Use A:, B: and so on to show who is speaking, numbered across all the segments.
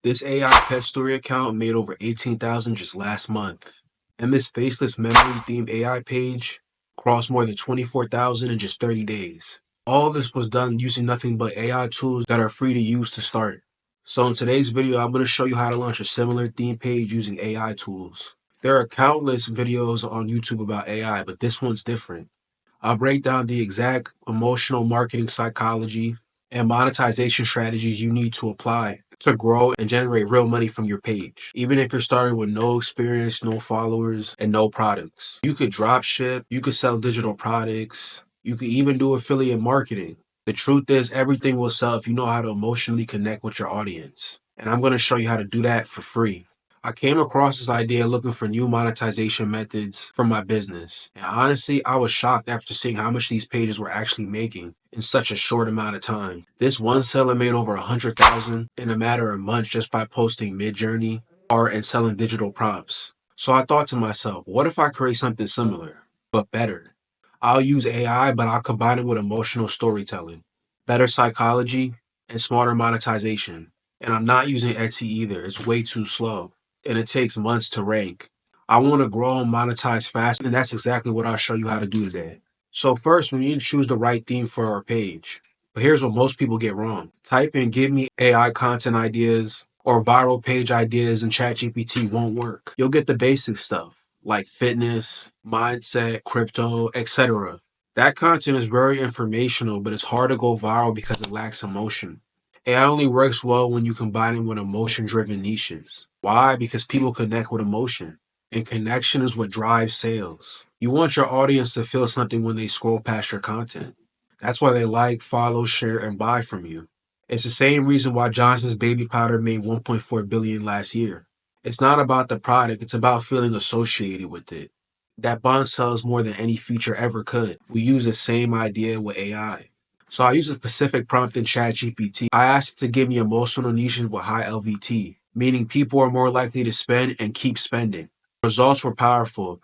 A: This AI pet story account made over 18,000 just last month. And this faceless memory-themed AI page crossed more than 24,000 in just 30 days. All this was done using nothing but AI tools that are free to use to start. So in today's video, I'm going to show you how to launch a similar theme page using AI tools. There are countless videos on YouTube about AI, but this one's different. I'll break down the exact emotional marketing psychology and monetization strategies you need to apply to grow and generate real money from your page. Even if you're starting with no experience, no followers, and no products. You could drop ship, you could sell digital products, you could even do affiliate marketing. The truth is, everything will sell if you know how to emotionally connect with your audience. And I'm going to show you how to do that for free. I came across this idea looking for new monetization methods for my business. And honestly, I was shocked after seeing how much these pages were actually making in such a short amount of time. This one seller made over 100,000 in a matter of months just by posting MidJourney art and selling digital prompts. So I thought to myself, what if I create something similar, but better? I'll use AI, but I'll combine it with emotional storytelling, better psychology, and smarter monetization. And I'm not using Etsy either. It's way too slow and it takes months to rank. I want to grow and monetize fast, and that's exactly what I'll show you how to do today. So first, we need to choose the right theme for our page. But here's what most people get wrong. Type in "give me AI content ideas" or "viral page ideas" and ChatGPT won't work. You'll get the basic stuff like fitness, mindset, crypto, etc. That content is very informational, but it's hard to go viral because it lacks emotion. AI only works well when you combine it with emotion-driven niches. Why? Because people connect with emotion, and connection is what drives sales. You want your audience to feel something when they scroll past your content. That's why they like, follow, share, and buy from you. It's the same reason why Johnson's baby powder made 1.4 billion last year. It's not about the product, it's about feeling associated with it. That bond sells more than any feature ever could. We use the same idea with AI. So I use a specific prompt in ChatGPT. I asked it to give me emotional niches with high LVT, meaning people are more likely to spend and keep spending. Results were powerful.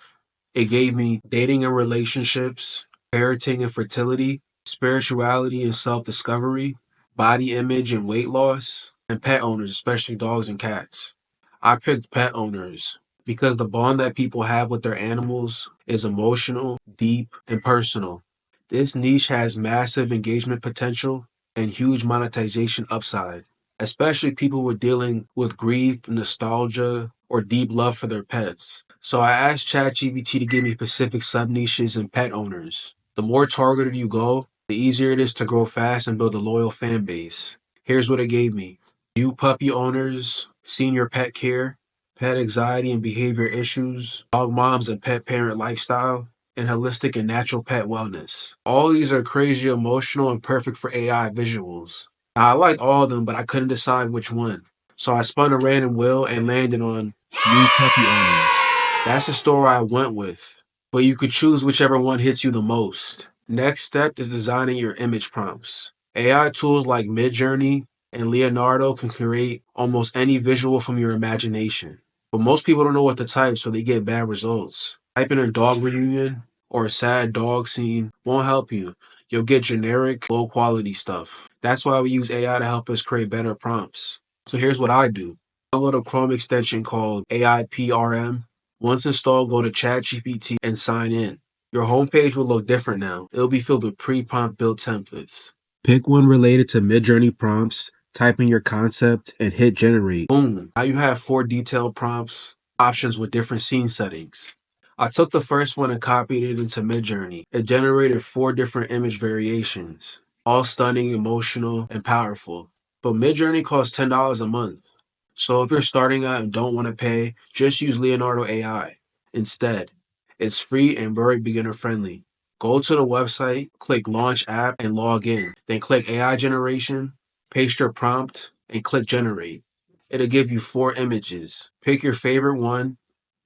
A: It gave me dating and relationships, parenting and fertility, spirituality and self-discovery, body image and weight loss, and pet owners, especially dogs and cats. I picked pet owners because the bond that people have with their animals is emotional, deep, and personal. This niche has massive engagement potential and huge monetization upside, especially people who are dealing with grief, nostalgia, or deep love for their pets. So I asked ChatGPT to give me specific sub-niches and pet owners. The more targeted you go, the easier it is to grow fast and build a loyal fan base. Here's what it gave me. New puppy owners, senior pet care, pet anxiety and behavior issues, dog moms and pet parent lifestyle, and holistic and natural pet wellness. All these are crazy emotional and perfect for AI visuals. I like all of them, but I couldn't decide which one. So I spun a random wheel and landed on new puppy owners. That's the story I went with, but you could choose whichever one hits you the most. Next step is designing your image prompts. AI tools like MidJourney and Leonardo can create almost any visual from your imagination. But most people don't know what to type, so they get bad results. Typing a dog reunion or a sad dog scene won't help you. You'll get generic, low quality stuff. That's why we use AI to help us create better prompts. So here's what I do. Download a Chrome extension called AIPRM. Once installed, go to ChatGPT and sign in. Your homepage will look different now. It'll be filled with pre-prompt built templates. Pick one related to MidJourney prompts, type in your concept, and hit generate. Boom! Now you have 4 detailed prompts, options with different scene settings. I took the first one and copied it into MidJourney. It generated 4 different image variations, all stunning, emotional, and powerful. But MidJourney costs $10 a month. So if you're starting out and don't want to pay, just use Leonardo.AI instead. It's free and very beginner friendly. Go to the website, click Launch App, and log in. Then click AI Generation, paste your prompt, and click Generate. It'll give you 4 images. Pick your favorite one,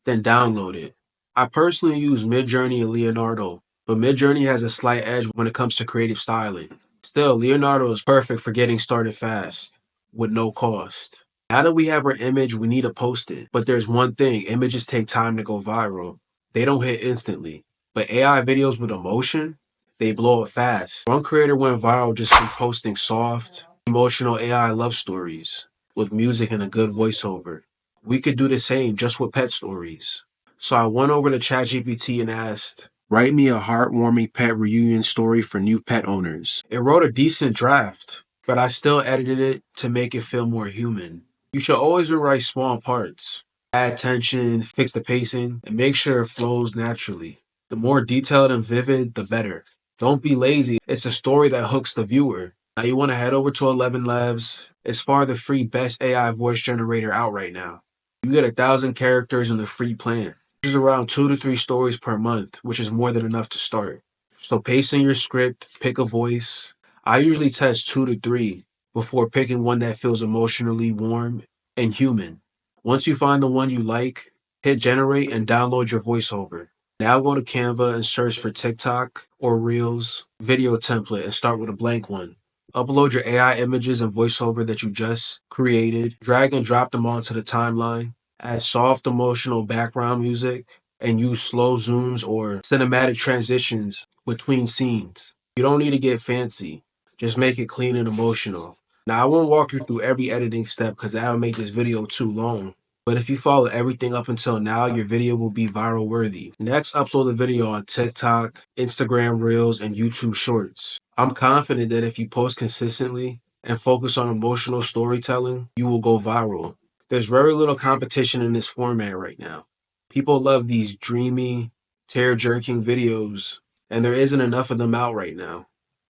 A: then download it. I personally use MidJourney and Leonardo, but MidJourney has a slight edge when it comes to creative styling. Still, Leonardo is perfect for getting started fast, with no cost. Now that we have our image, we need to post it. But there's one thing, images take time to go viral. They don't hit instantly. But AI videos with emotion, they blow up fast. One creator went viral just from posting soft, emotional AI love stories. with music and a good voiceover. We could do the same just with pet stories. So I went over to ChatGPT and asked, write me a heartwarming pet reunion story for new pet owners. It wrote a decent draft, but I still edited it to make it feel more human. You should always rewrite small parts. Add tension, fix the pacing, and make sure it flows naturally. The more detailed and vivid, the better. Don't be lazy. It's a story that hooks the viewer. Now you want to head over to 11 Labs. It's far the free best AI voice generator out right now. You get 1,000 characters in the free plan. Which is around 2 to 3 stories per month, which is more than enough to start. So paste in your script, pick a voice. I usually test 2 to 3 before picking one that feels emotionally warm and human. Once you find the one you like, hit generate and download your voiceover. Now go to Canva and search for TikTok or Reels video template and start with a blank one. Upload your AI images and voiceover that you just created, drag and drop them onto the timeline, add soft emotional background music, and use slow zooms or cinematic transitions between scenes. You don't need to get fancy, just make it clean and emotional. Now, I won't walk you through every editing step because that would make this video too long. But if you follow everything up until now, your video will be viral worthy. Next, upload the video on TikTok, Instagram Reels, and YouTube Shorts. I'm confident that if you post consistently and focus on emotional storytelling, you will go viral. There's very little competition in this format right now. People love these dreamy, tear-jerking videos, and there isn't enough of them out right now.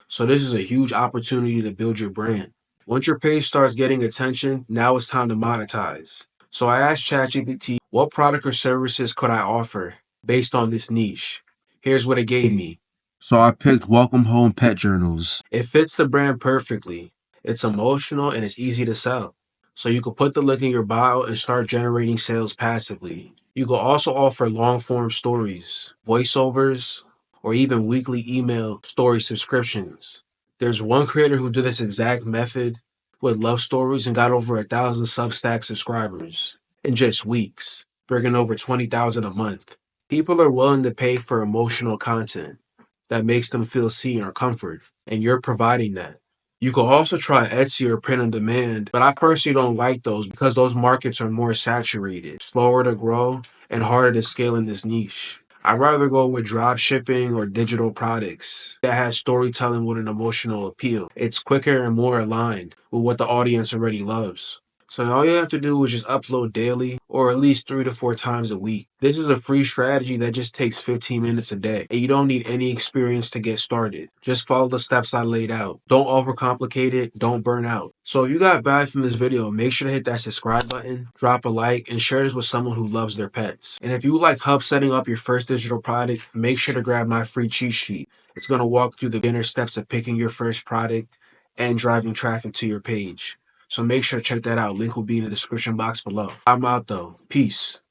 A: So this is a huge opportunity to build your brand. Once your page starts getting attention, now it's time to monetize. So I asked ChatGPT, what product or services could I offer based on this niche? Here's what it gave me. So I picked Welcome Home Pet Journals. It fits the brand perfectly. It's emotional and it's easy to sell. So you can put the link in your bio and start generating sales passively. You can also offer long form stories, voiceovers, or even weekly email story subscriptions. There's one creator who did this exact method with love stories and got over 1,000 Substack subscribers in just weeks, bringing over 20,000 a month. People are willing to pay for emotional content that makes them feel seen or comfort, and you're providing that. You could also try Etsy or print on demand, but I personally don't like those because those markets are more saturated, slower to grow, and harder to scale in this niche. I'd rather go with drop shipping or digital products that has storytelling with an emotional appeal. It's quicker and more aligned with what the audience already loves. So all you have to do is just upload daily or at least 3 to 4 times a week. This is a free strategy that just takes 15 minutes a day, and you don't need any experience to get started. Just follow the steps I laid out. Don't overcomplicate it, don't burn out. So if you got value from this video, make sure to hit that subscribe button, drop a like, and share this with someone who loves their pets. And if you like help setting up your first digital product, make sure to grab my free cheat sheet. It's going to walk through the beginner steps of picking your first product and driving traffic to your page. So make sure to check that out. Link will be in the description box below. I'm out though. Peace.